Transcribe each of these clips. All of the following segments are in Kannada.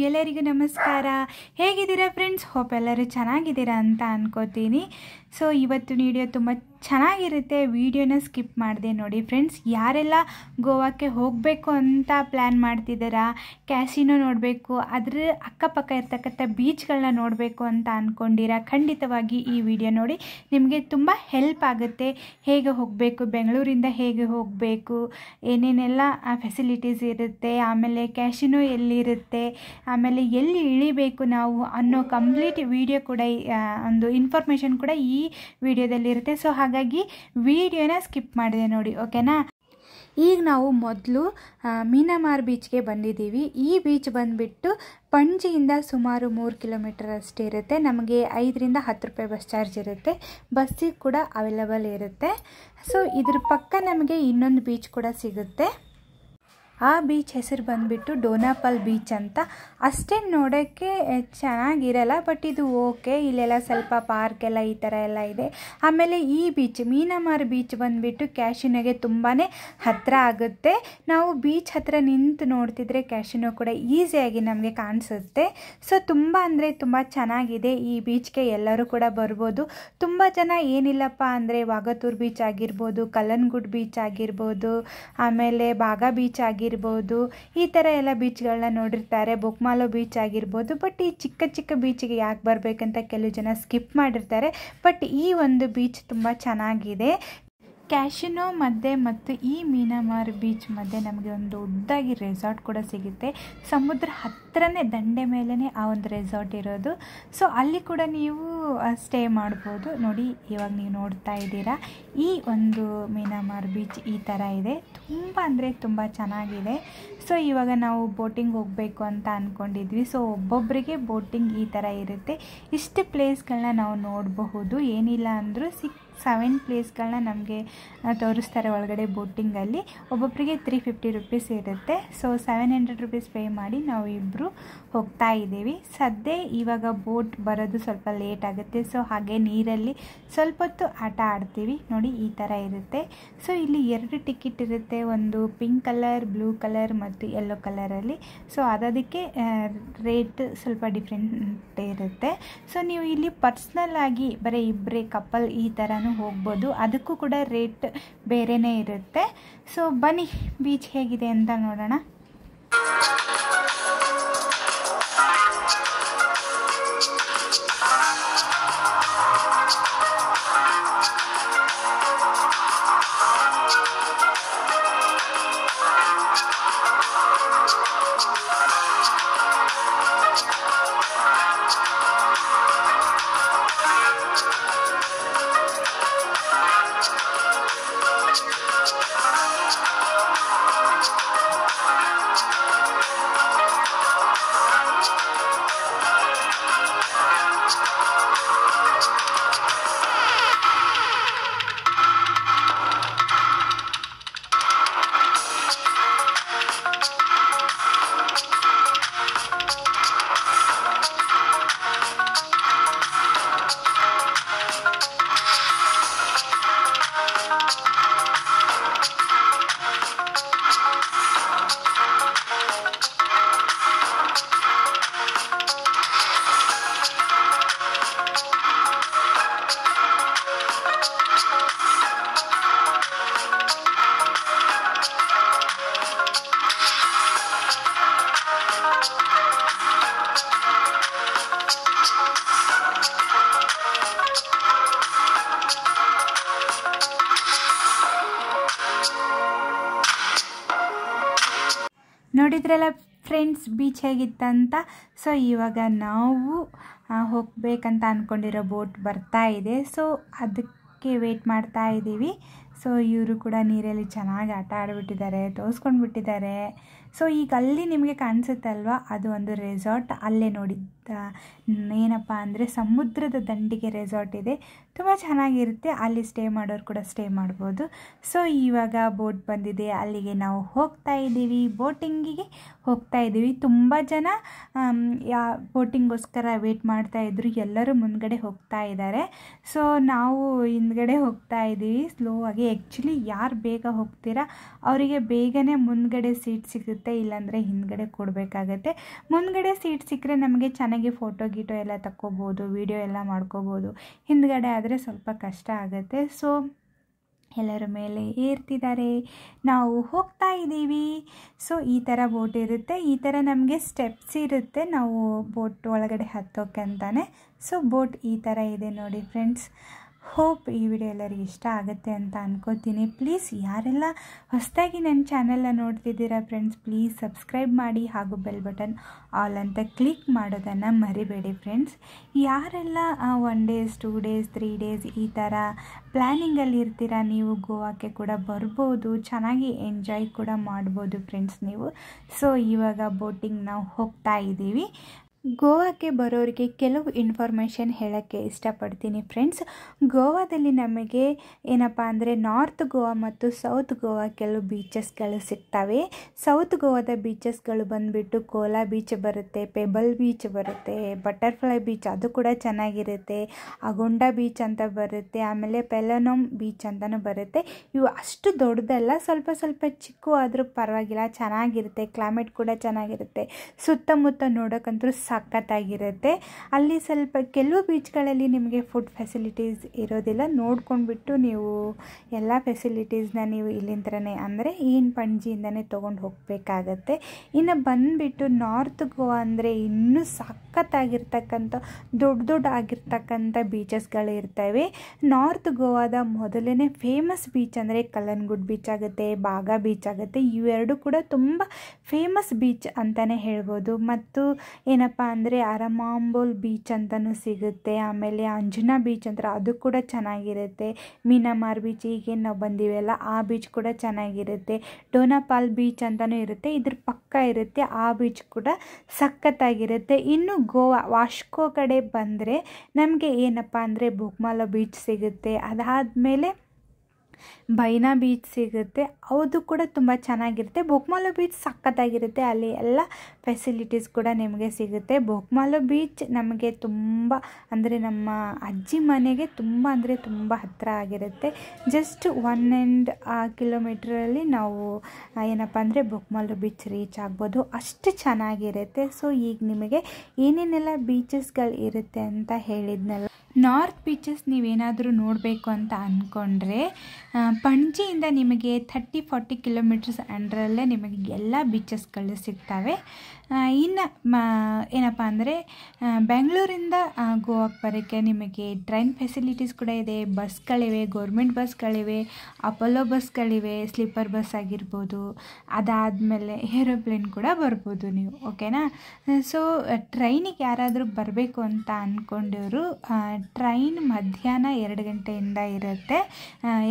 ಎಲ್ಲರಿಗೂ ನಮಸ್ಕಾರ. ಹೇಗಿದ್ದೀರಾ ಫ್ರೆಂಡ್ಸ್? ಹೋಪ್ ಎಲ್ಲರೂ ಚೆನ್ನಾಗಿದ್ದೀರಾ ಅಂತ ಅನ್ಕೋತೀನಿ. ಸೊ ಇವತ್ತಿನ ವಿಡಿಯೋ ತುಂಬ ಚೆನ್ನಾಗಿರುತ್ತೆ. ವಿಡಿಯೋನ ಸ್ಕಿಪ್ ಮಾಡಿದೆ ನೋಡಿ ಫ್ರೆಂಡ್ಸ್. ಯಾರೆಲ್ಲ ಗೋವಾಕ್ಕೆ ಹೋಗಬೇಕು ಅಂತ ಪ್ಲ್ಯಾನ್ ಮಾಡ್ತಿದ್ದೀರಾ, ಕ್ಯಾಸಿನೋ ನೋಡಬೇಕು, ಅದರ ಅಕ್ಕಪಕ್ಕ ಇರ್ತಕ್ಕಂಥ ಬೀಚ್ಗಳನ್ನ ನೋಡಬೇಕು ಅಂತ ಅಂದ್ಕೊಂಡಿರಾ, ಖಂಡಿತವಾಗಿ ಈ ವಿಡಿಯೋ ನೋಡಿ. ನಿಮಗೆ ತುಂಬ ಹೆಲ್ಪ್ ಆಗುತ್ತೆ. ಹೇಗೆ ಹೋಗಬೇಕು, ಬೆಂಗಳೂರಿಂದ ಹೇಗೆ ಹೋಗಬೇಕು, ಏನೇನೆಲ್ಲ ಫೆಸಿಲಿಟೀಸ್ ಇರುತ್ತೆ, ಆಮೇಲೆ ಕ್ಯಾಸಿನೋ ಎಲ್ಲಿರುತ್ತೆ, ಆಮೇಲೆ ಎಲ್ಲಿ ಇಳಿಬೇಕು ನಾವು ಅನ್ನೋ ಕಂಪ್ಲೀಟ್ ವಿಡಿಯೋ ಕೂಡ ಒಂದು ಇನ್ಫಾರ್ಮೇಷನ್ ಕೂಡ ಈ ವಿಡಿಯೋದಲ್ಲಿರುತ್ತೆ. ಸೊ ಹಾಗಾಗಿ ವಿಡಿಯೋನ ಸ್ಕಿಪ್ ಮಾಡಿದೆ ನೋಡಿ, ಓಕೆನಾ. ಈಗ ನಾವು ಮೊದಲು ಮೀನಮಾರ್ ಬೀಚ್ಗೆ ಬಂದಿದ್ದೀವಿ. ಈ ಬೀಚ್ ಬಂದುಬಿಟ್ಟು ಪಣಜಿಯಿಂದ ಸುಮಾರು 3 ಕಿಲೋಮೀಟರ್ ಅಷ್ಟೇ ಇರುತ್ತೆ. ನಮಗೆ 5ರಿಂದ 10 ರೂಪಾಯಿ ಬಸ್ ಚಾರ್ಜ್ ಇರುತ್ತೆ. ಬಸ್ಸಿಗೆ ಕೂಡ ಅವೈಲಬಲ್ ಇರುತ್ತೆ. ಸೊ ಇದ್ರ ಪಕ್ಕ ನಮಗೆ ಇನ್ನೊಂದು ಬೀಚ್ ಕೂಡ ಸಿಗುತ್ತೆ. ಆ ಬೀಚ್ ಹೆಸರು ಬಂದುಬಿಟ್ಟು ಡೋನಾಪಲ್ ಬೀಚ್ ಅಂತ. ಅಷ್ಟೇನು ನೋಡೋಕ್ಕೆ ಚೆನ್ನಾಗಿರಲ್ಲ, ಬಟ್ ಇದು ಓಕೆ. ಇಲ್ಲೆಲ್ಲ ಸ್ವಲ್ಪ ಪಾರ್ಕ್ ಎಲ್ಲ ಈ ಥರ ಎಲ್ಲ ಇದೆ. ಆಮೇಲೆ ಈ ಬೀಚ್ ಮೀನಮಾರ್ ಬೀಚ್ ಬಂದುಬಿಟ್ಟು ಕ್ಯಾಸಿನೋಗೆ ತುಂಬಾ ಹತ್ತಿರ ಆಗುತ್ತೆ. ನಾವು ಬೀಚ್ ಹತ್ತಿರ ನಿಂತು ನೋಡ್ತಿದ್ರೆ ಕ್ಯಾಸಿನೋ ಕೂಡ ಈಸಿಯಾಗಿ ನಮಗೆ ಕಾಣಿಸುತ್ತೆ. ಸೊ ತುಂಬ ಅಂದರೆ ತುಂಬ ಚೆನ್ನಾಗಿದೆ. ಈ ಬೀಚ್ಗೆ ಎಲ್ಲರೂ ಕೂಡ ಬರ್ಬೋದು. ತುಂಬ ಜನ ಏನಿಲ್ಲಪ್ಪ ಅಂದರೆ ವಾಗತೂರ್ ಬೀಚ್ ಆಗಿರ್ಬೋದು, ಕಲ್ಲನಗುಡ್ ಬೀಚ್ ಆಗಿರ್ಬೋದು, ಆಮೇಲೆ ಬಾಗಾ ಬೀಚ್ ಆಗಿರ್ಬೋದು, ಈ ಥರ ಎಲ್ಲ ಬೀಚ್ಗಳನ್ನ ನೋಡಿರ್ತಾರೆ. ಬೊಕ್ಮಾಲೋ ಬೀಚ್ ಆಗಿರ್ಬೋದು. ಬಟ್ ಈ ಚಿಕ್ಕ ಚಿಕ್ಕ ಬೀಚಿಗೆ ಯಾಕೆ ಬರಬೇಕಂತ ಕೆಲವು ಜನ ಸ್ಕಿಪ್ ಮಾಡಿರ್ತಾರೆ. ಬಟ್ ಈ ಒಂದು ಬೀಚ್ ತುಂಬ ಚೆನ್ನಾಗಿದೆ. ಕ್ಯಾಸಿನೋ ಮಧ್ಯೆ ಮತ್ತು ಈ ಮೀನಮಾರ್ ಬೀಚ್ ಮಧ್ಯೆ ನಮಗೆ ಒಂದು ದೊಡ್ಡದಾಗಿ ರೆಸಾರ್ಟ್ ಕೂಡ ಸಿಗುತ್ತೆ. ಸಮುದ್ರ ಹತ್ತಿರನೇ ದಂಡೆ ಮೇಲೇ ಆ ಒಂದು ರೆಸಾರ್ಟ್ ಇರೋದು. ಸೊ ಅಲ್ಲಿ ಕೂಡ ನೀವು ಸ್ಟೇ ಮಾಡ್ಬೋದು. ನೋಡಿ, ಇವಾಗ ನೀವು ನೋಡ್ತಾ ಇದ್ದೀರಾ ಈ ಒಂದು ಮೀನಮಾರ್ ಬೀಚ್ ಈ ಥರ ಇದೆ. ತುಂಬ ಅಂದರೆ ತುಂಬ ಚೆನ್ನಾಗಿದೆ. ಸೊ ಇವಾಗ ನಾವು ಬೋಟಿಂಗ್ ಹೋಗಬೇಕು ಅಂತ ಅಂದ್ಕೊಂಡಿದ್ವಿ. ಸೊ ಒಬ್ಬೊಬ್ಬರಿಗೆ ಬೋಟಿಂಗ್ ಈ ಥರ ಇರುತ್ತೆ. ಇಷ್ಟು ಪ್ಲೇಸ್ಗಳನ್ನ ನಾವು ನೋಡಬಹುದು. ಏನಿಲ್ಲ ಅಂದರೂ 6-7 ಪ್ಲೇಸ್ಗಳನ್ನ ನಮಗೆ ತೋರಿಸ್ತಾರೆ ಒಳಗಡೆ ಬೋಟಿಂಗಲ್ಲಿ. ಒಬ್ಬೊಬ್ಬರಿಗೆ 350 ರೂಪೀಸ್ ಇರುತ್ತೆ. ಸೊ 700 ರೂಪೀಸ್ ಪೇ ಮಾಡಿ ನಾವು ಇಬ್ಬರು ಹೋಗ್ತಾ ಇದ್ದೀವಿ. ಸದ್ಯ ಇವಾಗ ಬೋಟ್ ಬರೋದು ಸ್ವಲ್ಪ ಲೇಟ್ ಆಗುತ್ತೆ. ಸೊ ಹಾಗೆ ನೀರಲ್ಲಿ ಸ್ವಲ್ಪ ಹೊತ್ತು ಆಟ ಆಡ್ತೀವಿ. ನೋಡಿ, ಈ ಥರ ಇರುತ್ತೆ. ಸೊ ಇಲ್ಲಿ 2 ಟಿಕೆಟ್ ಇರುತ್ತೆ. ಒಂದು ಪಿಂಕ್ ಕಲರ್, ಬ್ಲೂ ಕಲರ್ ಮತ್ತು ಯೆಲ್ಲೋ ಕಲರಲ್ಲಿ. ಸೊ ಅದಕ್ಕೆ ರೇಟ್ ಸ್ವಲ್ಪ ಡಿಫ್ರೆಂಟ್ ಇರುತ್ತೆ. ಸೊ ನೀವು ಇಲ್ಲಿ ಪರ್ಸ್ನಲ್ ಆಗಿ ಬರೀ ಇಬ್ಬರೇ ಕಪಲ್ ಈ ಥರನೂ ಹೋಗ್ಬೋದು. ಅದಕ್ಕೂ ಕೂಡ ರೇಟ್ ಬೇರೆನೇ ಇರುತ್ತೆ. ಸೊ ಬನ್ನಿ ಬೀಚ್ ಹೇಗಿದೆ ಅಂತ ನೋಡೋಣ. ನೋಡಿದ್ರಲ್ಲ ಫ್ರೆಂಡ್ಸ್ ಬೀಚ್ ಹೇಗಿತ್ತಂತ. ಸೊ ಇವಾಗ ನಾವು ಹೋಗಬೇಕಂತ ಅಂದ್ಕೊಂಡಿರೋ ಬೋಟ್ ಬರ್ತಾ ಇದೆ. ಸೊ ಅದಕ್ಕೆ ವೇಟ್ ಮಾಡ್ತಾ ಇದ್ದೀವಿ. ಸೊ ಇವರು ಕೂಡ ನೀರಲ್ಲಿ ಚೆನ್ನಾಗಿ ಆಟ ಆಡಿಬಿಟ್ಟಿದ್ದಾರೆ, ತೋರಿಸ್ಕೊಂಡು ಬಿಟ್ಟಿದ್ದಾರೆ. ಸೊ ಈಗ ಅಲ್ಲಿ ನಿಮಗೆ ಕಾಣಿಸುತ್ತಲ್ವ, ಅದು ಒಂದು ರೆಸಾರ್ಟ್. ಅಲ್ಲೇ ನೋಡಿ ಏನಪ್ಪ ಅಂದರೆ ಸಮುದ್ರದ ದಂಡಿಗೆ ರೆಸಾರ್ಟ್ ಇದೆ. ತುಂಬ ಚೆನ್ನಾಗಿರುತ್ತೆ. ಅಲ್ಲಿ ಸ್ಟೇ ಮಾಡೋರು ಕೂಡ ಸ್ಟೇ ಮಾಡ್ಬೋದು. ಸೊ ಇವಾಗ ಬೋಟ್ ಬಂದಿದೆ, ಅಲ್ಲಿಗೆ ನಾವು ಹೋಗ್ತಾ ಇದ್ದೀವಿ. ಬೋಟಿಂಗಿಗೆ ಹೋಗ್ತಾ ಇದ್ದೀವಿ. ತುಂಬ ಜನ ಬೋಟಿಂಗೋಸ್ಕರ ವೇಟ್ ಮಾಡ್ತಾಯಿದ್ರು. ಎಲ್ಲರೂ ಮುಂದ್ಗಡೆ ಹೋಗ್ತಾ ಇದ್ದಾರೆ. ಸೊ ನಾವು ಹಿಂದ್ಗಡೆ ಹೋಗ್ತಾ ಇದ್ದೀವಿ. ಸ್ಲೋ ಆಗಿ ಆ್ಯಕ್ಚುಲಿ ಯಾರು ಬೇಗ ಹೋಗ್ತೀರಾ ಅವರಿಗೆ ಬೇಗನೆ ಮುಂದ್ಗಡೆ ಸೀಟ್ ಸಿಗುತ್ತೆ, ಇಲ್ಲಾಂದರೆ ಹಿಂದ್ಗಡೆ ಕೊಡಬೇಕಾಗತ್ತೆ. ಮುಂದ್ಗಡೆ ಸೀಟ್ ಸಿಕ್ಕರೆ ನಮಗೆ ಚೆನ್ನಾಗಿ ಫೋಟೋ ಗೀಟೋ ಎಲ್ಲ ತಕ್ಕೋಬೋದು, ವಿಡಿಯೋ ಎಲ್ಲ ಮಾಡ್ಕೋಬೋದು. ಹಿಂದ್ಗಡೆ ಆದರೆ ಸ್ವಲ್ಪ ಕಷ್ಟ ಆಗುತ್ತೆ. ಸೊ ಎಲ್ಲರ ಮೇಲೆ ಏರ್ತಿದ್ದಾರೆ, ನಾವು ಹೋಗ್ತಾ ಇದ್ದೀವಿ. ಸೊ ಈ ಥರ ಬೋಟ್ ಇರುತ್ತೆ, ಈ ಥರ ನಮಗೆ ಸ್ಟೆಪ್ಸ್ ಇರುತ್ತೆ ನಾವು ಬೋಟ್ ಒಳಗಡೆ ಹತ್ತೋಕೆ ಅಂತಾನೆ. ಸೊ ಬೋಟ್ ಈ ಥರ ಇದೆ ನೋಡಿ ಫ್ರೆಂಡ್ಸ್. ಹೋಪ್ ಈ ವಿಡಿಯೋ ಎಲ್ಲರಿಗೆ ಇಷ್ಟ ಆಗುತ್ತೆ ಅಂತ ಅನ್ಕೋತೀನಿ. ಪ್ಲೀಸ್ ಯಾರೆಲ್ಲ ಹೊಸದಾಗಿ ನನ್ನ ಚಾನೆಲ್ನ ನೋಡ್ತಿದ್ದೀರಾ ಫ್ರೆಂಡ್ಸ್, ಪ್ಲೀಸ್ ಸಬ್ಸ್ಕ್ರೈಬ್ ಮಾಡಿ ಹಾಗೂ ಬೆಲ್ ಬಟನ್ ಆಲ್ ಅಂತ ಕ್ಲಿಕ್ ಮಾಡೋದನ್ನು ಮರಿಬೇಡಿ ಫ್ರೆಂಡ್ಸ್. ಯಾರೆಲ್ಲ 1 ಡೇಸ್ 2 ಡೇಸ್ 3 ಡೇಸ್ ಈ ಥರ ಪ್ಲ್ಯಾನಿಂಗಲ್ಲಿ ಇರ್ತೀರಾ, ನೀವು ಗೋವಾಕ್ಕೆ ಕೂಡ ಬರ್ಬೋದು, ಚೆನ್ನಾಗಿ ಎಂಜಾಯ್ ಕೂಡ ಮಾಡ್ಬೋದು ಫ್ರೆಂಡ್ಸ್ ನೀವು. ಸೊ ಇವಾಗ ಬೋಟಿಂಗ್ ನಾವು ಹೋಗ್ತಾ ಇದ್ದೀವಿ. ಗೋವಾಕ್ಕೆ ಬರೋರಿಗೆ ಕೆಲವು ಇನ್ಫಾರ್ಮೇಷನ್ ಹೇಳೋಕ್ಕೆ ಇಷ್ಟಪಡ್ತೀನಿ ಫ್ರೆಂಡ್ಸ್. ಗೋವಾದಲ್ಲಿ ನಮಗೆ ಏನಪ್ಪ ಅಂದರೆ ನಾರ್ತ್ ಗೋವಾ ಮತ್ತು ಸೌತ್ ಗೋವಾ ಕೆಲವು ಬೀಚಸ್ಗಳು ಸಿಗ್ತವೆ. ಸೌತ್ ಗೋವಾದ ಬೀಚಸ್ಗಳು ಬಂದುಬಿಟ್ಟು ಕೋಲಾ ಬೀಚ್ ಬರುತ್ತೆ, ಪೆಬಲ್ ಬೀಚ್ ಬರುತ್ತೆ, ಬಟರ್ಫ್ಲೈ ಬೀಚ್ ಅದು ಕೂಡ ಚೆನ್ನಾಗಿರುತ್ತೆ, ಅಗೊಂಡ ಬೀಚ್ ಅಂತ ಬರುತ್ತೆ, ಆಮೇಲೆ ಪೆಲನೋಮ್ ಬೀಚ್ ಅಂತಲೂ ಬರುತ್ತೆ. ಇವು ಅಷ್ಟು ದೊಡ್ಡದಲ್ಲ, ಸ್ವಲ್ಪ ಸ್ವಲ್ಪ ಚಿಕ್ಕ ಆದರೂ ಪರವಾಗಿಲ್ಲ, ಚೆನ್ನಾಗಿರುತ್ತೆ. ಕ್ಲೈಮೇಟ್ ಕೂಡ ಚೆನ್ನಾಗಿರುತ್ತೆ, ಸುತ್ತಮುತ್ತ ನೋಡೋಕ್ಕಂತೂ ಸಖತ್ತಾಗಿರುತ್ತೆ. ಅಲ್ಲಿ ಸ್ವಲ್ಪ ಕೆಲವು ಬೀಚ್ಗಳಲ್ಲಿ ನಿಮಗೆ ಫುಡ್ ಫೆಸಿಲಿಟೀಸ್ ಇರೋದಿಲ್ಲ, ನೋಡ್ಕೊಂಡ್ಬಿಟ್ಟು ನೀವು ಎಲ್ಲ ಫೆಸಿಲಿಟೀಸ್ನ ನೀವು ಇಲ್ಲಿಂದನೇ ಅಂದರೆ ಪಣಜಿಯಿಂದನೇ ತೊಗೊಂಡು ಹೋಗಬೇಕಾಗತ್ತೆ. ಇನ್ನು ಬಂದುಬಿಟ್ಟು ನಾರ್ತ್ ಗೋವಾ ಅಂದರೆ ಇನ್ನೂ ಸಖತ್ತಾಗಿರ್ತಕ್ಕಂಥ ದೊಡ್ಡ ಆಗಿರ್ತಕ್ಕಂಥ ಬೀಚಸ್ಗಳು ಇರ್ತವೆ. ನಾರ್ತ್ ಗೋವಾದ ಮೊದಲನೇ ಫೇಮಸ್ ಬೀಚ್ ಅಂದರೆ ಕಲ್ಲಂಗುಡ್ ಬೀಚ್ ಆಗುತ್ತೆ, ಬಾಗಾ ಬೀಚ್ ಆಗುತ್ತೆ. ಇವೆರಡು ಕೂಡ ತುಂಬ ಫೇಮಸ್ ಬೀಚ್ ಅಂತಲೇ ಹೇಳ್ಬೋದು. ಮತ್ತು ಏನಪ್ಪ ಅಂದರೆ ಅರಮಾಂಬೋಲ್ ಬೀಚ್ ಅಂತಲೂ ಸಿಗುತ್ತೆ, ಆಮೇಲೆ ಅಂಜುನಾ ಬೀಚ್ ಅಂತ ಅದು ಕೂಡ ಚೆನ್ನಾಗಿರುತ್ತೆ. ಮೀನಮಾರ್ ಬೀಚ್ ಈಗೇನು ನಾವು ಬಂದಿವೆಲ್ಲ ಆ ಬೀಚ್ ಕೂಡ ಚೆನ್ನಾಗಿರುತ್ತೆ. ಡೋನಾಪಾಲ್ ಬೀಚ್ ಅಂತಲೂ ಇರುತ್ತೆ, ಇದ್ರ ಪಕ್ಕ ಇರುತ್ತೆ, ಆ ಬೀಚ್ ಕೂಡ ಸಖತ್ತಾಗಿರುತ್ತೆ. ಇನ್ನು ಗೋವಾ ವಾಶ್ಕೋ ಕಡೆ ಬಂದರೆ ನಮಗೆ ಏನಪ್ಪ ಅಂದರೆ ಬೊಗ್ಮಾಲೋ ಬೀಚ್ ಸಿಗುತ್ತೆ, ಅದಾದಮೇಲೆ ಬೈನಾ ಬೀಚ್ ಸಿಗುತ್ತೆ, ಅದು ಕೂಡ ತುಂಬ ಚೆನ್ನಾಗಿರುತ್ತೆ. ಬೊಗ್ಮಾಲೋ ಬೀಚ್ ಸಖತ್ತಾಗಿರುತ್ತೆ, ಅಲ್ಲಿ ಎಲ್ಲ ಫೆಸಿಲಿಟೀಸ್ ಕೂಡ ನಿಮಗೆ ಸಿಗುತ್ತೆ. ಬೊಗ್ಮಾಲೋ ಬೀಚ್ ನಮಗೆ ತುಂಬ ಅಂದರೆ ನಮ್ಮ ಅಜ್ಜಿ ಮನೆಗೆ ತುಂಬ ಅಂದರೆ ತುಂಬ ಹತ್ತಿರ ಆಗಿರುತ್ತೆ. ಜಸ್ಟ್ 1.5 ಕಿಲೋಮೀಟ್ರಲ್ಲಿ ನಾವು ಏನಪ್ಪ ಅಂದರೆ ಬೊಗ್ಮಾಲೋ ಬೀಚ್ ರೀಚ್ ಆಗ್ಬೋದು, ಅಷ್ಟು ಚೆನ್ನಾಗಿರುತ್ತೆ. ಸೊ ಈಗ ನಿಮಗೆ ಏನೇನೆಲ್ಲ ಬೀಚಸ್ಗಳು ಇರುತ್ತೆ ಅಂತ ಹೇಳಿದ್ನಲ್ಲ. ನಾರ್ತ್ ಬೀಚಸ್ ನೀವೇನಾದರೂ ನೋಡಬೇಕು ಅಂತ ಅಂದ್ಕೊಂಡ್ರೆ ಪಣಜಿಯಿಂದ ನಿಮಗೆ 30-40 ಕಿಲೋಮೀಟರ್ಸ್ ಅಂಡರಲ್ಲೇ ನಿಮಗೆ ಎಲ್ಲ ಬೀಚಸ್ಗಳು ಸಿಗ್ತವೆ. ಇನ್ನು ಏನಪ್ಪ ಅಂದರೆ ಬೆಂಗಳೂರಿಂದ ಗೋವಾಕ್ಕೆ ಬರೋಕ್ಕೆ ನಿಮಗೆ ಟ್ರೈನ್ ಫೆಸಿಲಿಟೀಸ್ ಕೂಡ ಇದೆ, ಬಸ್ಗಳಿವೆ, ಗೌರ್ಮೆಂಟ್ ಬಸ್ಗಳಿವೆ, ಅಪೋಲೋ ಬಸ್ಗಳಿವೆ, ಸ್ಲೀಪರ್ ಬಸ್ ಆಗಿರ್ಬೋದು, ಅದಾದಮೇಲೆ ಏರೋಪ್ಲೇನ್ ಕೂಡ ಬರ್ಬೋದು ನೀವು, ಓಕೆನಾ. ಸೊ ಟ್ರೈನಿಗೆ ಯಾರಾದರೂ ಬರಬೇಕು ಅಂತ ಅಂದ್ಕೊಂಡವರು ಟ್ರೈನ್ ಮಧ್ಯಾಹ್ನ 2 ಗಂಟೆಯಿಂದ ಇರುತ್ತೆ.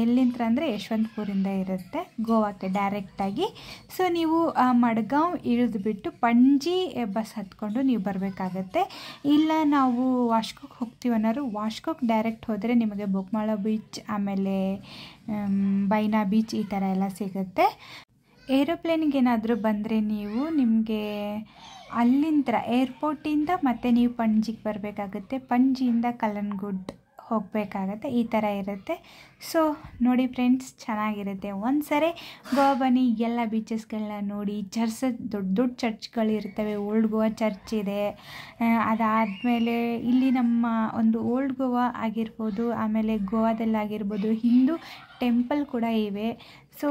ಎಲ್ಲಿಂದ ಅಂದರೆ ಯಶವಂತಪುರಿಂದ ಇರುತ್ತೆ ಗೋವಾಕ್ಕೆ ಡೈರೆಕ್ಟಾಗಿ. ಸೊ ನೀವು ಮಡ್ಗಾಂವ್ ಇಳಿದುಬಿಟ್ಟು ಪಣಜಿ ಬಸ್ ಹತ್ಕೊಂಡು ನೀವು ಬರಬೇಕಾಗತ್ತೆ. ಇಲ್ಲ ನಾವು ವಾಶ್ಕೋಗೆ ಹೋಗ್ತೀವಿ ಅನ್ನೋರು ವಾಶ್ಕೋಗೆ ಡೈರೆಕ್ಟ್ ಹೋದರೆ ನಿಮಗೆ ಬೊಗ್ಮಾಲೋ ಬೀಚ್ ಆಮೇಲೆ ಬೈನಾ ಬೀಚ್ ಈ ಥರ ಎಲ್ಲ ಸಿಗುತ್ತೆ. ಏರೋಪ್ಲೇನಿಗೆ ಏನಾದರೂ ಬಂದರೆ ನೀವು ನಿಮಗೆ ಅಲ್ಲಿಂದ ಏರ್ಪೋರ್ಟಿಂದ ಮತ್ತೆ ನೀವು ಪಣಜಿಗೆ ಬರಬೇಕಾಗುತ್ತೆ, ಪಣಜಿಯಿಂದ ಕಲ್ಲಂಗುಡ್ ಹೋಗಬೇಕಾಗತ್ತೆ, ಈ ಥರ ಇರುತ್ತೆ. ಸೊ ನೋಡಿ ಫ್ರೆಂಡ್ಸ್, ಚೆನ್ನಾಗಿರುತ್ತೆ. ಒಂದ್ಸರಿ ಗೋವಾ ಬನ್ನಿ, ಎಲ್ಲ ಬೀಚಸ್ಗಳನ್ನ ನೋಡಿ. ದೊಡ್ಡ ಚರ್ಚ್ಗಳಿರ್ತವೆ. ಓಲ್ಡ್ ಗೋವಾ ಚರ್ಚ್ ಇದೆ, ಅದಾದಮೇಲೆ ಇಲ್ಲಿ ನಮ್ಮ ಒಂದು ಓಲ್ಡ್ ಗೋವಾ ಆಗಿರ್ಬೋದು, ಆಮೇಲೆ ಗೋವಾದಲ್ಲಾಗಿರ್ಬೋದು ಹಿಂದೂ ಟೆಂಪಲ್ ಕೂಡ ಇವೆ. ಸೊ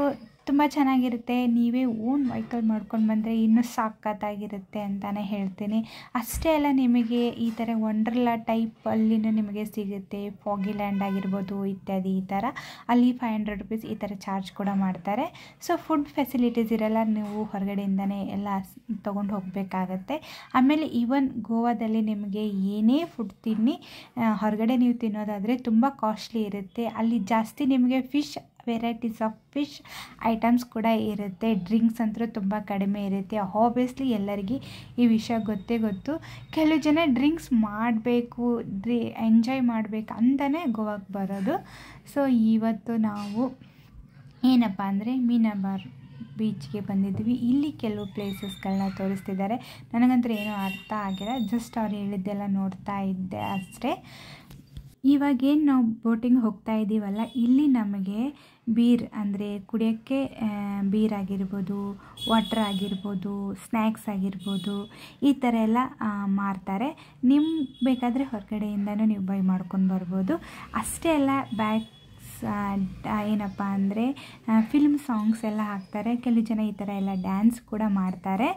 ತುಂಬ ಚೆನ್ನಾಗಿರುತ್ತೆ. ನೀವೇ ಓನ್ ವೆಹಿಕಲ್ ಮಾಡ್ಕೊಂಡು ಬಂದರೆ ಇನ್ನೂ ಸಖತ್ತಾಗಿರುತ್ತೆ ಅಂತಲೇ ಹೇಳ್ತೀನಿ. ಅಷ್ಟೇ ಅಲ್ಲ, ನಿಮಗೆ ಈ ಥರ ವಂಡರ್ಲಾ ಟೈಪ್ ಅಲ್ಲಿನೂ ನಿಮಗೆ ಸಿಗುತ್ತೆ. ಫಾಗಿ ಲ್ಯಾಂಡ್ ಆಗಿರ್ಬೋದು ಇತ್ಯಾದಿ. ಈ ಥರ ಅಲ್ಲಿ 500 ರೂಪೀಸ್ ಈ ಥರ ಚಾರ್ಜ್ ಕೂಡ ಮಾಡ್ತಾರೆ. ಸೊ ಫುಡ್ ಫೆಸಿಲಿಟೀಸ್ ಇರಲ್ಲ, ನೀವು ಹೊರಗಡೆಯಿಂದನೇ ಎಲ್ಲ ತೊಗೊಂಡು ಹೋಗಬೇಕಾಗತ್ತೆ. ಆಮೇಲೆ ಈವನ್ ಗೋವಾದಲ್ಲಿ ನಿಮಗೆ ಏನೇ ಫುಡ್ ತಿನ್ನಿ, ಹೊರಗಡೆ ನೀವು ತಿನ್ನೋದಾದರೆ ತುಂಬ ಕಾಸ್ಟ್ಲಿ ಇರುತ್ತೆ. ಅಲ್ಲಿ ಜಾಸ್ತಿ ನಿಮಗೆ fish varieties of fish items ಕೂಡ ಇರುತ್ತೆ. ಡ್ರಿಂಕ್ಸ್ ಅಂತೂ ತುಂಬ ಕಡಿಮೆ ಇರುತ್ತೆ. ಆಬ್ವಿಯಸ್ಲಿ ಎಲ್ಲರಿಗೂ ಈ ವಿಷಯ ಗೊತ್ತು. ಕೆಲವು ಜನ ಡ್ರಿಂಕ್ಸ್ ಮಾಡಬೇಕು, ಎಂಜಾಯ್ ಮಾಡಬೇಕು ಅಂತಲೇ ಗೋವಾಕ್ಕೆ ಬರೋದು. ಸೊ ಇವತ್ತು ನಾವು ಏನಪ್ಪ ಅಂದರೆ ಮೀನಮಾರ್ ಬೀಚ್ಗೆ ಬಂದಿದ್ವಿ. ಇಲ್ಲಿ ಕೆಲವು ಪ್ಲೇಸಸ್ಗಳನ್ನ ತೋರಿಸ್ತಿದ್ದಾರೆ. ನನಗಂತೂ ಏನೂ ಅರ್ಥ ಆಗಿಲ್ಲ, ಜಸ್ಟ್ ಅವ್ರು ಹೇಳಿದ್ದೆಲ್ಲ ನೋಡ್ತಾ ಇದ್ದೆ ಅಷ್ಟೇ. ಇವಾಗೇನು ನಾವು ಬೋಟಿಂಗ್ ಹೋಗ್ತಾ ಇದ್ದೀವಲ್ಲ, ಇಲ್ಲಿ ನಮಗೆ ಬೀರ್ ಅಂದರೆ ಕುಡಿಯೋಕ್ಕೆ ಬೀರ್ ಆಗಿರ್ಬೋದು, ವಾಟ್ರ್ ಆಗಿರ್ಬೋದು, ಸ್ನ್ಯಾಕ್ಸ್ ಆಗಿರ್ಬೋದು, ಈ ಥರ ಎಲ್ಲ ಮಾರ್ತಾರೆ. ನಿಮ್ಗೆ ಬೇಕಾದರೆ ಹೊರಗಡೆಯಿಂದನೂ ನೀವು ಬೈ ಮಾಡ್ಕೊಂಡು ಬರ್ಬೋದು. ಅಷ್ಟೇ ಅಲ್ಲ, ಏನಪ್ಪ ಅಂದರೆ ಫಿಲ್ಮ್ ಸಾಂಗ್ಸ್ ಎಲ್ಲ ಹಾಕ್ತಾರೆ. ಕೆಲವು ಜನ ಈ ಥರ ಎಲ್ಲ ಡ್ಯಾನ್ಸ್ ಕೂಡ ಮಾಡ್ತಾರೆ.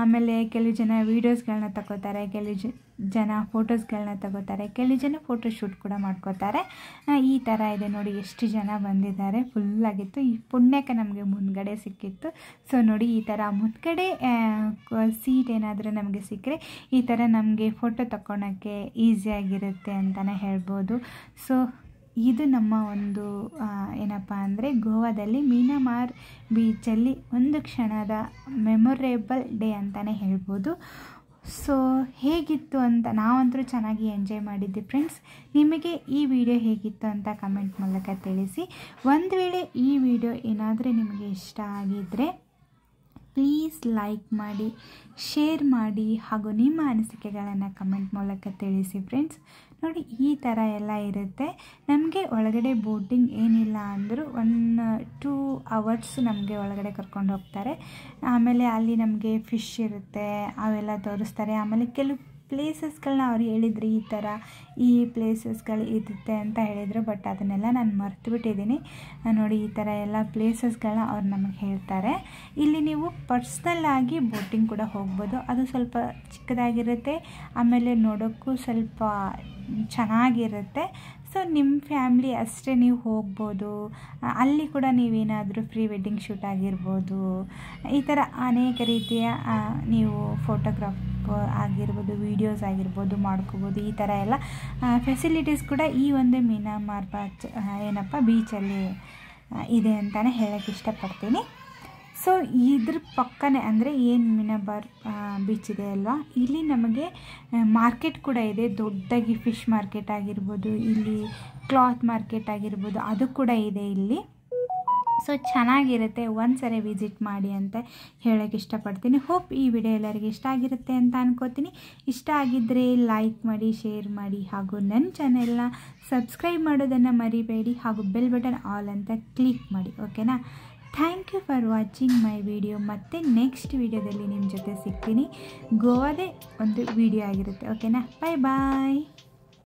ಆಮೇಲೆ ಕೆಲವು ಜನ ವೀಡಿಯೋಸ್ಗಳನ್ನ ತಗೋತಾರೆ, ಕೆಲವು ಜನ ಫೋಟೋಸ್ಗಳನ್ನ ತಗೋತಾರೆ, ಕೆಲವು ಜನ ಫೋಟೋಶೂಟ್ ಕೂಡ ಮಾಡ್ಕೋತಾರೆ. ಈ ಥರ ಇದೆ ನೋಡಿ, ಎಷ್ಟು ಜನ ಬಂದಿದ್ದಾರೆ. ಫುಲ್ಲಾಗಿತ್ತು. ಈ ಪುಣ್ಯಕ್ಕೆ ನಮಗೆ ಮುಂದ್ಗಡೆ ಸಿಕ್ಕಿತ್ತು. ಸೊ ನೋಡಿ, ಈ ಥರ ಮುಂದ್ಗಡೆ ಸೀಟ್ ಏನಾದರೂ ನಮಗೆ ಸಿಕ್ಕರೆ ಈ ಥರ ನಮಗೆ ಫೋಟೋ ತಗೊಳಕ್ಕೆ ಈಸಿಯಾಗಿರುತ್ತೆ ಅಂತಲೇ ಹೇಳ್ಬೋದು. ಸೊ ಇದು ನಮ್ಮ ಒಂದು ಏನಪ್ಪ ಅಂದರೆ ಗೋವಾದಲ್ಲಿ ಮೀನಮಾರ್ ಬೀಚಲ್ಲಿ ಒಂದು ಕ್ಷಣದ ಮೆಮೊರೇಬಲ್ ಡೇ ಅಂತಲೇ ಹೇಳ್ಬೋದು. ಸೊ ಹೇಗಿತ್ತು ಅಂತ, ನಾವಂತರೂ ಚೆನ್ನಾಗಿ ಎಂಜಾಯ್ ಮಾಡಿದ್ದೆ ಫ್ರೆಂಡ್ಸ್. ನಿಮಗೆ ಈ ವಿಡಿಯೋ ಹೇಗಿತ್ತು ಅಂತ ಕಮೆಂಟ್ ಮೂಲಕ ತಿಳಿಸಿ. ಒಂದು ವೇಳೆ ಈ ವಿಡಿಯೋ ಏನಾದರೂ ನಿಮಗೆ ಇಷ್ಟ ಆಗಿದ್ದರೆ ಪ್ಲೀಸ್ ಲೈಕ್ ಮಾಡಿ, ಶೇರ್ ಮಾಡಿ, ಹಾಗೂ ನಿಮ್ಮ ಅನಿಸಿಕೆಗಳನ್ನು ಕಮೆಂಟ್ ಮೂಲಕ ತಿಳಿಸಿ ಫ್ರೆಂಡ್ಸ್. ನೋಡಿ, ಈ ಥರ ಎಲ್ಲ ಇರುತ್ತೆ. ನಮಗೆ ಒಳಗಡೆ ಬೋಟಿಂಗ್ ಏನಿಲ್ಲ ಅಂದರೂ 1-2 hours ನಮಗೆ ಒಳಗಡೆ ಕರ್ಕೊಂಡು ಹೋಗ್ತಾರೆ. ಆಮೇಲೆ ಅಲ್ಲಿ ನಮಗೆ ಫಿಶ್ ಇರುತ್ತೆ, ಅವೆಲ್ಲ ತೋರಿಸ್ತಾರೆ. ಆಮೇಲೆ ಕೆಲವು ಪ್ಲೇಸಸ್ಗಳನ್ನ ಅವ್ರು ಹೇಳಿದ್ರು, ಈ ಥರ ಈ ಪ್ಲೇಸಸ್ಗಳು ಇರುತ್ತೆ ಅಂತ ಹೇಳಿದರು. ಬಟ್ ಅದನ್ನೆಲ್ಲ ನಾನು ಮರ್ತುಬಿಟ್ಟಿದ್ದೀನಿ. ನೋಡಿ, ಈ ಥರ ಎಲ್ಲ ಪ್ಲೇಸಸ್ಗಳನ್ನ ಅವ್ರು ನಮಗೆ ಹೇಳ್ತಾರೆ. ಇಲ್ಲಿ ನೀವು ಪರ್ಸ್ನಲ್ಲಾಗಿ ಬೋಟಿಂಗ್ ಕೂಡ ಹೋಗ್ಬೋದು. ಅದು ಸ್ವಲ್ಪ ಚಿಕ್ಕದಾಗಿರುತ್ತೆ, ಆಮೇಲೆ ನೋಡೋಕ್ಕೂ ಸ್ವಲ್ಪ ಚೆನ್ನಾಗಿರುತ್ತೆ. ಸೊ ನಿಮ್ಮ ಫ್ಯಾಮ್ಲಿ ಅಷ್ಟೇ ನೀವು ಹೋಗ್ಬೋದು. ಅಲ್ಲಿ ಕೂಡ ನೀವೇನಾದರೂ ಪ್ರೀ ವೆಡ್ಡಿಂಗ್ ಶೂಟ್ ಆಗಿರ್ಬೋದು, ಈ ಥರ ಅನೇಕ ರೀತಿಯ ನೀವು ಫೋಟೋಗ್ರಾಫ್ ಆಗಿರ್ಬೋದು, ವೀಡಿಯೋಸ್ ಆಗಿರ್ಬೋದು ಮಾಡ್ಕೋಬೋದು. ಈ ಥರ ಎಲ್ಲ ಫೆಸಿಲಿಟೀಸ್ ಕೂಡ ಈ ಒಂದು ಮೀನಮಾರ್ ಬೀಚಲ್ಲಿ ಇದೆ ಅಂತಲೇ ಹೇಳೋಕ್ಕೆ ಇಷ್ಟಪಡ್ತೀನಿ. ಸೊ ಇದ್ರ ಪಕ್ಕನೇ ಅಂದರೆ ಏನು ಮೀನಮಾರ್ ಬೀಚ್ ಇದೆ ಅಲ್ವಾ, ಇಲ್ಲಿ ನಮಗೆ ಮಾರ್ಕೆಟ್ ಕೂಡ ಇದೆ. ದೊಡ್ಡದಾಗಿ ಫಿಶ್ ಮಾರ್ಕೆಟ್ ಆಗಿರ್ಬೋದು, ಇಲ್ಲಿ ಕ್ಲಾತ್ ಮಾರ್ಕೆಟ್ ಆಗಿರ್ಬೋದು, ಅದು ಕೂಡ ಇದೆ ಇಲ್ಲಿ. ಸೊ ಚೆನ್ನಾಗಿರುತ್ತೆ, ಒಂದ್ಸರಿ ವಿಸಿಟ್ ಮಾಡಿ ಅಂತ ಹೇಳೋಕ್ಕೆ ಇಷ್ಟಪಡ್ತೀನಿ. ಹೋಪ್ ಈ ವಿಡಿಯೋ ಎಲ್ಲರಿಗೆ ಇಷ್ಟ ಆಗಿರುತ್ತೆ ಅಂತ ಅನ್ಕೋತೀನಿ. ಇಷ್ಟ ಆಗಿದ್ದರೆ ಲೈಕ್ ಮಾಡಿ, ಶೇರ್ ಮಾಡಿ, ಹಾಗೂ ನನ್ನ ಚಾನೆಲ್ನ ಸಬ್ಸ್ಕ್ರೈಬ್ ಮಾಡೋದನ್ನು ಮರಿಬೇಡಿ, ಹಾಗೂ ಬೆಲ್ ಬಟನ್ ಆಲ್ ಅಂತ ಕ್ಲಿಕ್ ಮಾಡಿ. ಓಕೆನಾ? Thank you for watching my video. ಮತ್ತು ನೆಕ್ಸ್ಟ್ ವಿಡಿಯೋದಲ್ಲಿ ನಿಮ್ಮ ಜೊತೆ ಸಿಗ್ತೀನಿ. ಗೋವಾದೇ ಒಂದು ವಿಡಿಯೋ ಆಗಿರುತ್ತೆ. ಓಕೆನಾ? ಬಾಯ್ ಬಾಯ್.